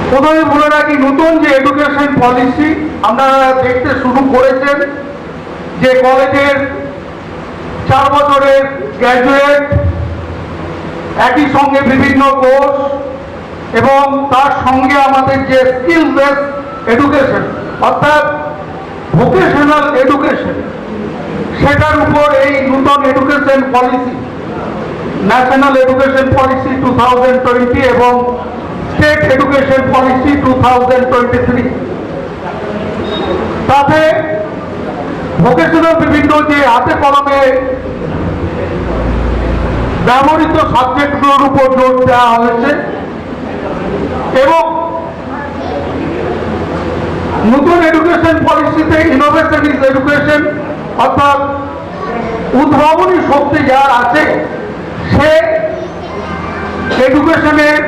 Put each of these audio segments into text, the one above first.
প্রথমে বলে রাখি, নতুন যে এডুকেশন পলিসি আপনারা দেখতে শুরু করেছেন, যে কলেজের 4 বছরের গ্র্যাজুয়েট, একই সঙ্গে বিভিন্ন কোর্স এবং তার সঙ্গে আমাদের যে স্কিল বেস এডুকেশন অর্থাৎ ভোকেশনাল এডুকেশন, সেটার উপর এই নতুন education policy, national education policy 2020 এবং স্টেট এডুকেশন পলিসি 2023, তাতে ভোকেশনাল বিভিন্ন যে হাতে কলমে ব্যবহৃত সাবজেক্টগুলোর উপর জোর দেওয়া হয়েছে এবং নতুন এডুকেশন পলিসিতে ইনোভেশন ইজ এডুকেশন অর্থাৎ উদ্ভাবনী শক্তি যার আছে সে এডুকেশনের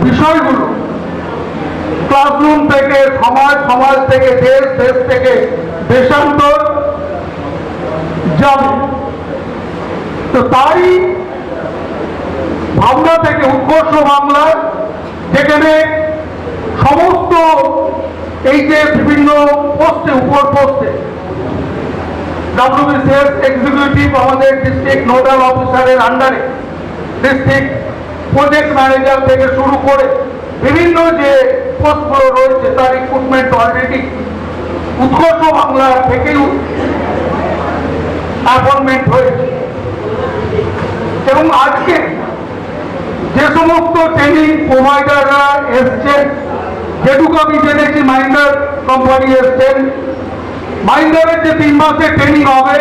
বিষয়গুলো ক্লাসরুম থেকে সমাজ, সমাজ থেকে দেশ, দেশ থেকে দেশান্তর যাবে। তো তারই ভাবনা থেকে উৎকর্ষ বাংলা, যেখানে সমস্ত এই যে বিভিন্ন পোস্টে, উপর পোস্টে WBCS এক্সিকিউটিভ আমাদের ডিস্ট্রিক্ট নোডাল অফিসারের আন্ডারে, ডিস্ট্রিক্ট প্রজেক্ট ম্যানেজার থেকে শুরু করে বিভিন্ন যে পোস্টগুলো রয়েছে তার রিক্রুটমেন্ট অলরেডি উৎকর্ষ বাংলা থেকেই অ্যাপয়েন্টমেন্ট হয়েছে। এবং আজকে যে সমস্ত ট্রেনিং প্রোভাইডাররা এসছেন, যেটুকু আমি জেনেছি মাইন্ডার কোম্পানি এসছেন, মাইন্ডারের যে 3 মাসের ট্রেনিং হবে,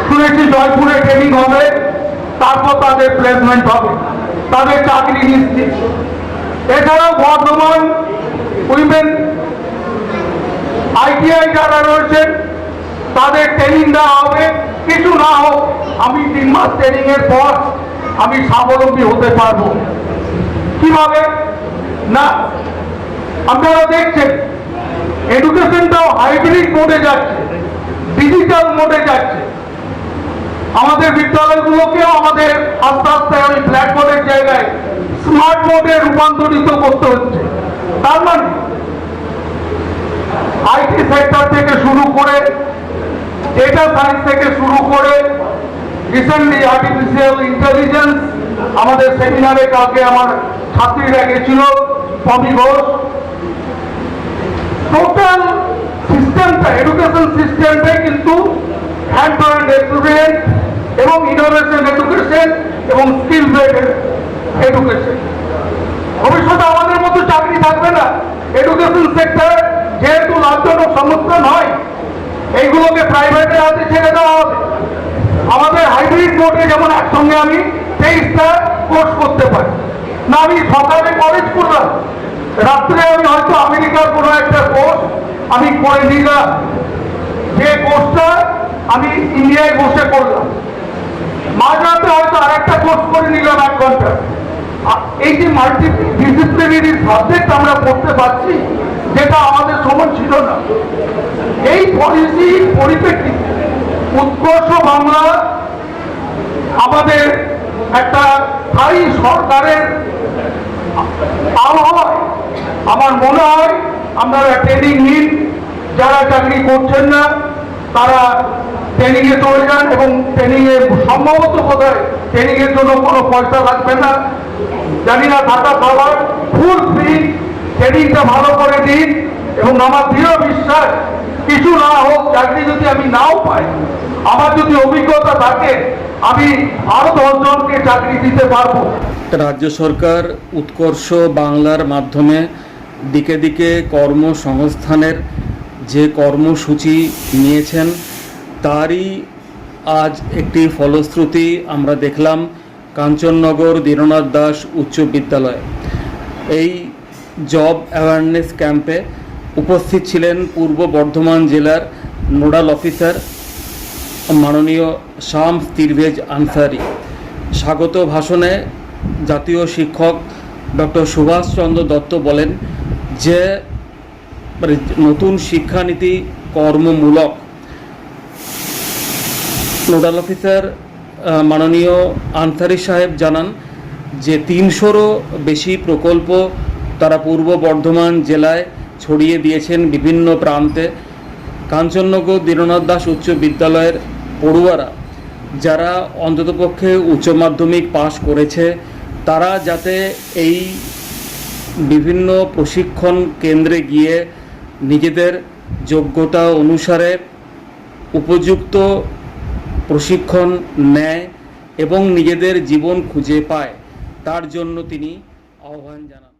শুনেছি জয়পুরে ট্রেনিং হবে, তারপর তাদের প্লেসমেন্ট হবে, তাদের চাকরি নিশ্চিত। এছাড়াও বর্ধমান উইমেন ITI যারা রয়েছেন তাদের ট্রেনিং দেওয়া হবে। কিছু না হোক, আমি 3 মাস ট্রেনিং এর পর আমি স্বাবলম্বী হতে পারবো। কিভাবে না, আপনারা দেখছেন এডুকেশনটাও হাইব্রিড মোডে যাচ্ছে, ডিজিটাল মোডে যাচ্ছে। আমাদের বিদ্যালয়গুলোকেও আমাদের আস্তে আস্তে ওই ব্ল্যাকবোর্ডের জায়গায় স্মার্ট মোডে রূপান্তরিত করতে হচ্ছে। তার মানে IT সেক্টর থেকে শুরু করে, ডেটা সায়েন্স থেকে শুরু করে, রিসেন্টলি আর্টিফিশিয়াল ইন্টেলিজেন্স, আমাদের সেমিনারে কালকে আমার ছাত্রীরা গেছিল, পমি ঘোষ, টোটাল সিস্টেমটা, এডুকেশন সিস্টেমটাই কিন্তু হ্যান্ড টু হ্যান্ড এক্সপিরিয়েন্স এবং ইনোভেশন এডুকেশন এবং স্কিল বেসড এডুকেশন। ভবিষ্যতে আমাদের মতো চাকরি থাকবে না। এডুকেশন সেক্টর যেহেতু লাভজনক সমস্ত নয়, এইগুলোকে প্রাইভেটের হাতে ছেড়ে দেওয়া হবে। আমাদের হাইব্রিড মোডে যেমন একসঙ্গে আমি 23টা কোর্স করতে পারি না, আমি সকালে কলেজ করলাম, রাত্রে আমি হয়তো আমেরিকার কোনো একটা কোর্স আমি করে নিলাম, যে কোর্সটা আমি ইন্ডিয়ায় বসে করলাম, মাঝরাতে হয়তো আরেকটা কোর্স করে নিলাম 1 ঘন্টা। এই যে মাল্টিডিসিপ্লিনারি সাবজেক্ট আমরা পড়তে পারছি, যেটা আমাদের সময় ছিল না, এই পলিসির পরিপ্রেক্ষিতে উৎকর্ষ বাংলা আমাদের একটা স্থায়ী সরকারের আবহাওয়ায় আমার মনে হয় আপনারা ট্রেনিং নিন। যারা চাকরি করছেন না তারা ট্রেনিংয়ে চলে যান এবং ট্রেনিংয়ে সম্ভবত বোধহয় ট্রেনিংয়ের জন্য কোনো পয়সা লাগবে না, জানি না, থাকা খাবার ফুল ফ্রি। ট্রেনিংটা ভালো করে দিন এবং আমার দৃঢ় বিশ্বাস, কিছু না হোক, চাকরি যদি আমি নাও পাই, আমার যদি অভিজ্ঞতা থাকে, আমি আরো 10 জনকে চাকরি দিতে পারবো। রাজ্য সরকার উৎকর্ষ বাংলার মাধ্যমে দিকে দিকে কর্মসংস্থানের যে কর্মসূচি নিয়েছেন, তারই আজ একটি ফলশ্রুতি আমরা দেখলাম কাঞ্চননগর দীননাথ দাস উচ্চ বিদ্যালয়। এই জব অ্যাওয়ারনেস ক্যাম্পে উপস্থিত ছিলেন পূর্ব বর্ধমান জেলার নোডাল অফিসার মাননীয় শামস তিরভেজ আনসারি। স্বাগত ভাষণে জাতীয় শিক্ষক ডক্টর সুভাষচন্দ্র দত্ত বলেন যে নতুন শিক্ষানীতি কর্মমূলক। নোডাল অফিসার মাননীয় আনসারি সাহেব জানান যে 300-রও বেশি প্রকল্প তারা পূর্ব বর্ধমান জেলায় ছড়িয়ে দিয়েছেন বিভিন্ন প্রান্তে। কাঞ্চননগর দীননাথ দাস উচ্চ বিদ্যালয়ের পড়ুয়ারা যারা অন্ততপক্ষে উচ্চ মাধ্যমিক পাশ করেছে, তারা যাতে এই বিভিন্ন প্রশিক্ষণ কেন্দ্রে গিয়ে নিজেদের যোগ্যতা অনুসারে উপযুক্ত প্রশিক্ষণ নেয় এবং নিজেদের জীবন খুঁজে পায়, তার জন্য তিনি আহ্বান জানান।